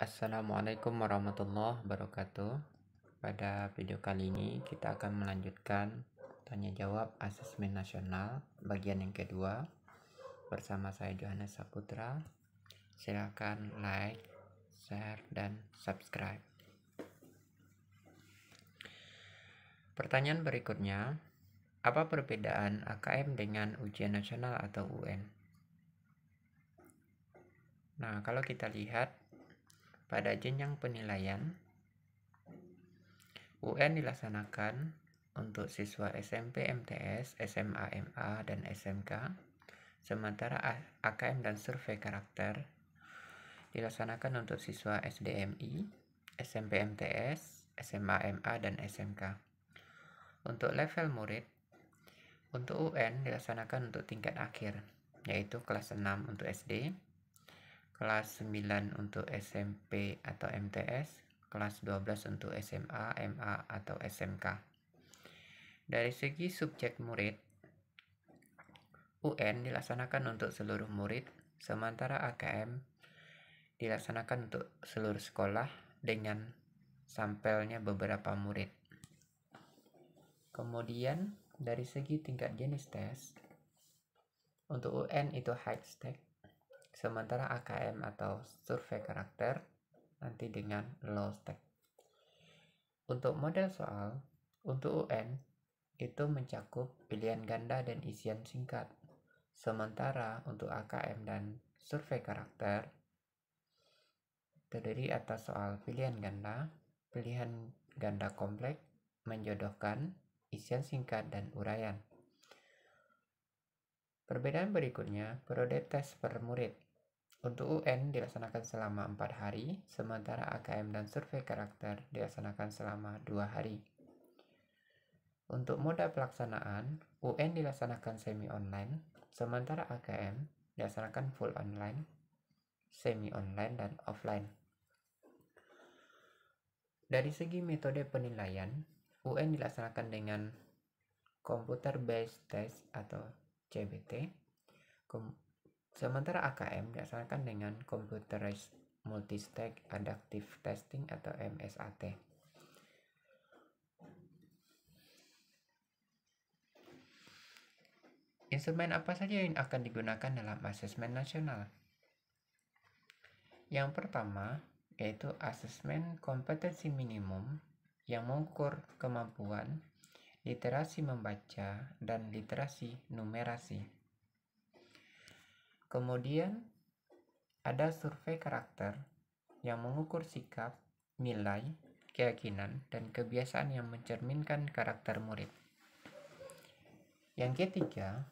Assalamualaikum warahmatullahi wabarakatuh. Pada video kali ini kita akan melanjutkan tanya jawab asesmen nasional bagian yang kedua bersama saya Johannes Saputra. Silakan like, share, dan subscribe. Pertanyaan berikutnya, apa perbedaan AKM dengan ujian nasional atau UN? Nah, kalau kita lihat pada jenjang penilaian, UN dilaksanakan untuk siswa SMP MTS, SMA MA, dan SMK, sementara AKM dan survei karakter dilaksanakan untuk siswa SDMI, SMP MTS, SMA MA, dan SMK. Untuk level murid, untuk UN dilaksanakan untuk tingkat akhir, yaitu kelas 6 untuk SD, kelas 9 untuk SMP atau MTS, kelas 12 untuk SMA, MA, atau SMK. Dari segi subjek murid, UN dilaksanakan untuk seluruh murid, sementara AKM dilaksanakan untuk seluruh sekolah dengan sampelnya beberapa murid. Kemudian dari segi tingkat jenis tes, untuk UN itu high stake, sementara AKM atau survei karakter nanti dengan low stake. Untuk model soal, untuk UN itu mencakup pilihan ganda dan isian singkat, sementara untuk AKM dan survei karakter terdiri atas soal pilihan ganda kompleks, menjodohkan, isian singkat, dan uraian. Perbedaan berikutnya, periode tes per murid. Untuk UN dilaksanakan selama 4 hari, sementara AKM dan survei karakter dilaksanakan selama 2 hari. Untuk moda pelaksanaan, UN dilaksanakan semi-online, sementara AKM dilaksanakan full online, semi-online, dan offline. Dari segi metode penilaian, UN dilaksanakan dengan Computer Based Test atau CBT, sementara AKM dilaksanakan dengan Computerized Multi-Stage Adaptive Testing atau MSAT. Instrumen apa saja yang akan digunakan dalam asesmen nasional? Yang pertama, yaitu asesmen kompetensi minimum yang mengukur kemampuan literasi membaca dan literasi numerasi. Kemudian ada survei karakter yang mengukur sikap, nilai, keyakinan, dan kebiasaan yang mencerminkan karakter murid. Yang ketiga,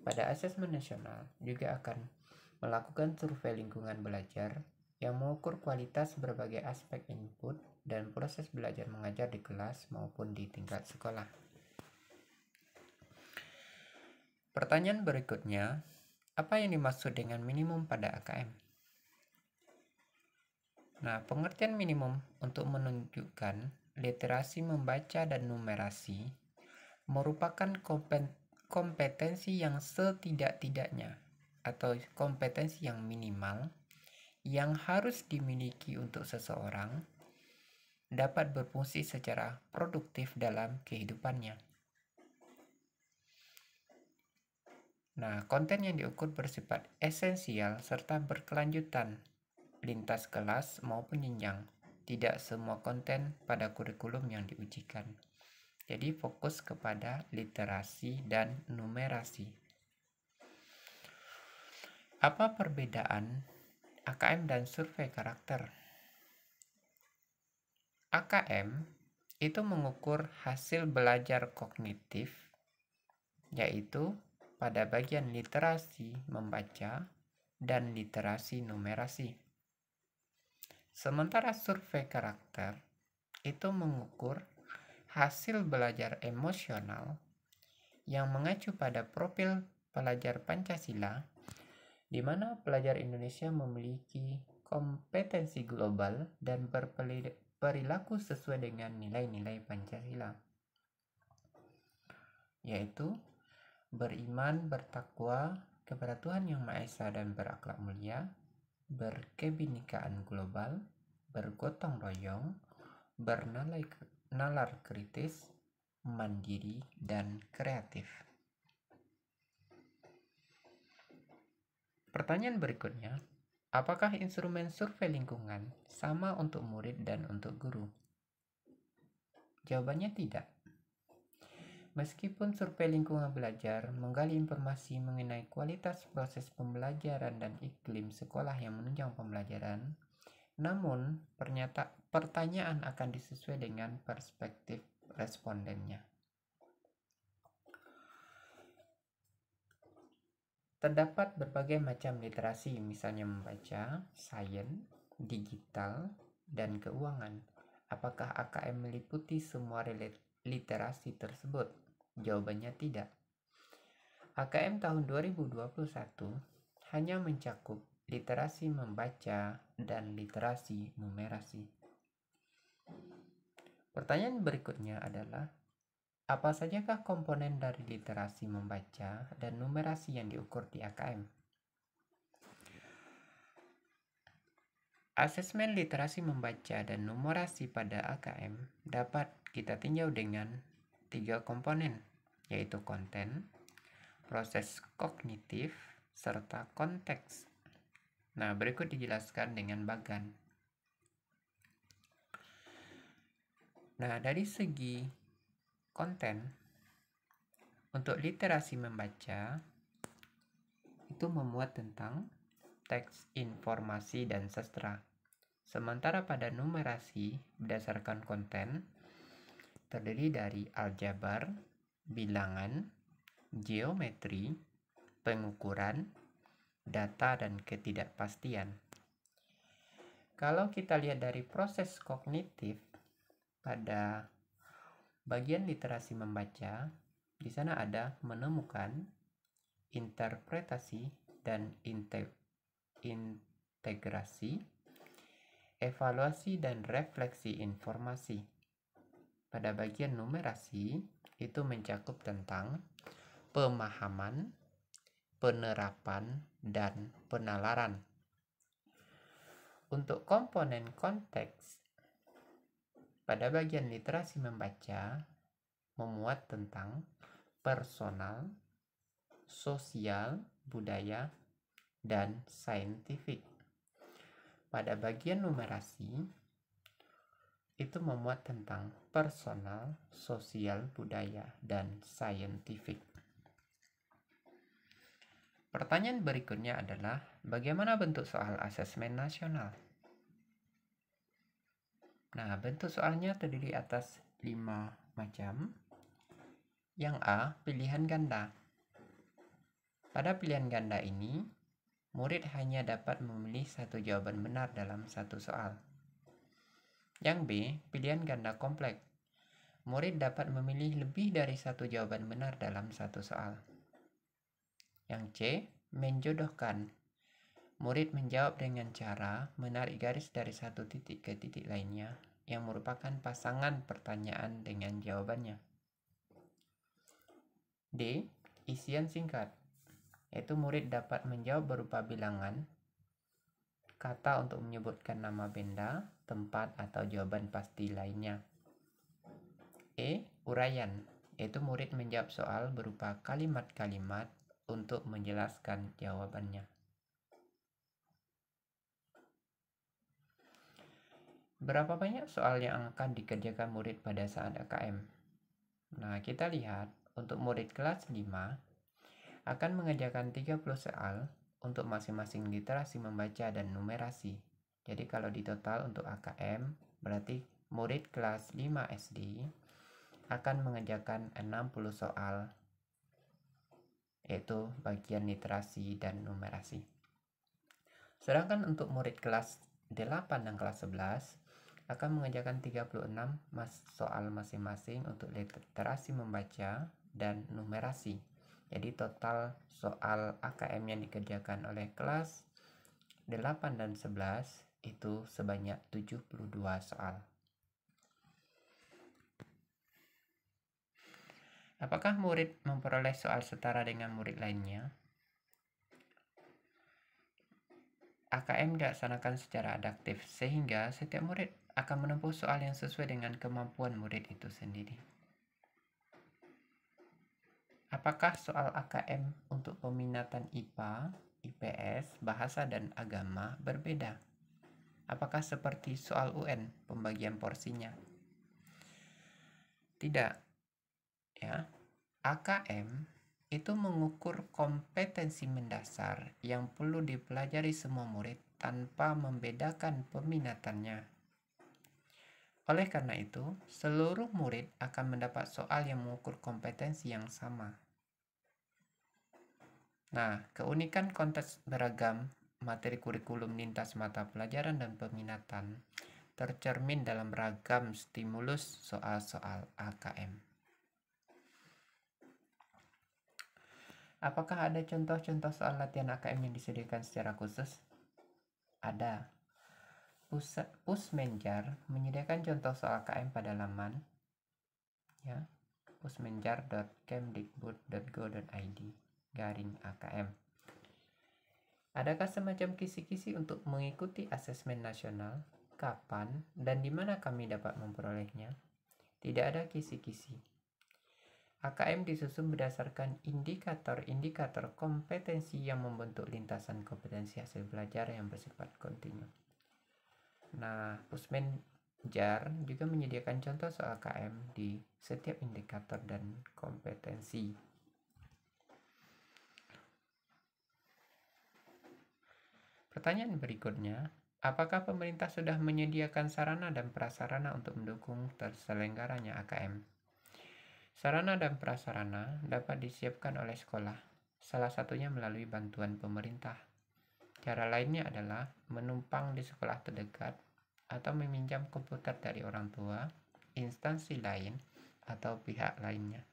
pada asesmen nasional juga akan melakukan survei lingkungan belajar yang mengukur kualitas berbagai aspek input dan proses belajar mengajar di kelas maupun di tingkat sekolah. Pertanyaan berikutnya, apa yang dimaksud dengan minimum pada AKM? Nah, pengertian minimum untuk menunjukkan literasi membaca dan numerasi merupakan kompetensi yang setidak-tidaknya atau kompetensi yang minimal yang harus dimiliki untuk seseorang dapat berfungsi secara produktif dalam kehidupannya. Nah, konten yang diukur bersifat esensial serta berkelanjutan lintas kelas maupun jenjang. Tidak semua konten pada kurikulum yang diujikan. Jadi fokus kepada literasi dan numerasi. Apa perbedaan AKM dan survei karakter? AKM itu mengukur hasil belajar kognitif, yaitu pada bagian literasi membaca dan literasi numerasi. Sementara survei karakter itu mengukur hasil belajar emosional yang mengacu pada profil pelajar Pancasila, di mana pelajar Indonesia memiliki kompetensi global dan berperilaku sesuai dengan nilai-nilai Pancasila, yaitu beriman, bertakwa kepada Tuhan Yang Maha Esa dan berakhlak mulia, berkebinekaan global, bergotong royong, bernalar kritis, mandiri, dan kreatif. Pertanyaan berikutnya, apakah instrumen survei lingkungan sama untuk murid dan untuk guru? Jawabannya tidak. Meskipun survei lingkungan belajar menggali informasi mengenai kualitas proses pembelajaran dan iklim sekolah yang menunjang pembelajaran, namun pertanyaan akan disesuaikan dengan perspektif respondennya. Terdapat berbagai macam literasi, misalnya membaca, sains, digital, dan keuangan. Apakah AKM meliputi semua literasi tersebut? Jawabannya tidak. AKM tahun 2021 hanya mencakup literasi membaca dan literasi numerasi. Pertanyaan berikutnya adalah, apa sajakah komponen dari literasi membaca dan numerasi yang diukur di AKM? Asesmen literasi membaca dan numerasi pada AKM dapat kita tinjau dengan 3 komponen, yaitu konten, proses kognitif, serta konteks. Nah, berikut dijelaskan dengan bagan. Nah, dari segi konten, untuk literasi membaca, itu memuat tentang teks, informasi, dan sastra. Sementara pada numerasi, berdasarkan konten, terdiri dari aljabar, bilangan, geometri, pengukuran, data, dan ketidakpastian. Kalau kita lihat dari proses kognitif, pada bagian literasi membaca, di sana ada menemukan, interpretasi, dan integrasi, evaluasi, dan refleksi informasi. Pada bagian numerasi, itu mencakup tentang pemahaman, penerapan, dan penalaran. Untuk komponen konteks, pada bagian literasi membaca memuat tentang personal, sosial, budaya, dan saintifik. Pada bagian numerasi, itu memuat tentang personal, sosial, budaya, dan saintifik. Pertanyaan berikutnya adalah, bagaimana bentuk soal asesmen nasional? Nah, bentuk soalnya terdiri atas 5 macam. Yang A, pilihan ganda. Pada pilihan ganda ini, murid hanya dapat memilih satu jawaban benar dalam satu soal. Yang B, pilihan ganda kompleks. Murid dapat memilih lebih dari satu jawaban benar dalam satu soal. Yang C, menjodohkan. Murid menjawab dengan cara menarik garis dari satu titik ke titik lainnya, yang merupakan pasangan pertanyaan dengan jawabannya. D, isian singkat, yaitu murid dapat menjawab berupa bilangan, kata untuk menyebutkan nama benda, tempat, atau jawaban pasti lainnya. E, uraian, yaitu murid menjawab soal berupa kalimat-kalimat untuk menjelaskan jawabannya. Berapa banyak soal yang akan dikerjakan murid pada saat AKM? Nah, kita lihat untuk murid kelas 5 akan mengerjakan 30 soal untuk masing-masing literasi membaca dan numerasi. Jadi kalau di total untuk AKM, berarti murid kelas 5 SD akan mengerjakan 60 soal, yaitu bagian literasi dan numerasi. Sedangkan untuk murid kelas 8 dan kelas 11 akan mengerjakan 36 soal masing-masing untuk literasi membaca dan numerasi. Jadi total soal AKM yang dikerjakan oleh kelas 8 dan 11 itu sebanyak 72 soal. Apakah murid memperoleh soal setara dengan murid lainnya? AKM dilaksanakan secara adaptif, sehingga setiap murid akan menempuh soal yang sesuai dengan kemampuan murid itu sendiri. Apakah soal AKM untuk peminatan IPA, IPS, bahasa dan agama berbeda? Apakah seperti soal UN, pembagian porsinya? Tidak. Ya. AKM itu mengukur kompetensi mendasar yang perlu dipelajari semua murid tanpa membedakan peminatannya. Oleh karena itu, seluruh murid akan mendapat soal yang mengukur kompetensi yang sama. Nah, keunikan konteks beragam materi kurikulum lintas mata pelajaran dan peminatan tercermin dalam ragam stimulus soal-soal AKM. Apakah ada contoh-contoh soal latihan AKM yang disediakan secara khusus? Ada. Pusmenjar menyediakan contoh soal AKM pada laman ya, pusmenjar.kemdikbud.go.id /AKM. Adakah semacam kisi-kisi untuk mengikuti asesmen nasional? Kapan dan di mana kami dapat memperolehnya? Tidak ada kisi-kisi. AKM disusun berdasarkan indikator-indikator kompetensi yang membentuk lintasan kompetensi hasil belajar yang bersifat kontinu. Nah, Pusmenjar juga menyediakan contoh soal AKM di setiap indikator dan kompetensi. Pertanyaan berikutnya, apakah pemerintah sudah menyediakan sarana dan prasarana untuk mendukung terselenggaranya AKM? Sarana dan prasarana dapat disiapkan oleh sekolah, salah satunya melalui bantuan pemerintah. Cara lainnya adalah menumpang di sekolah terdekat atau meminjam komputer dari orang tua, instansi lain, atau pihak lainnya.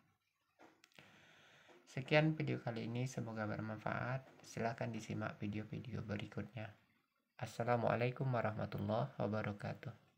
Sekian video kali ini, semoga bermanfaat. Silahkan disimak video-video berikutnya. Assalamualaikum warahmatullahi wabarakatuh.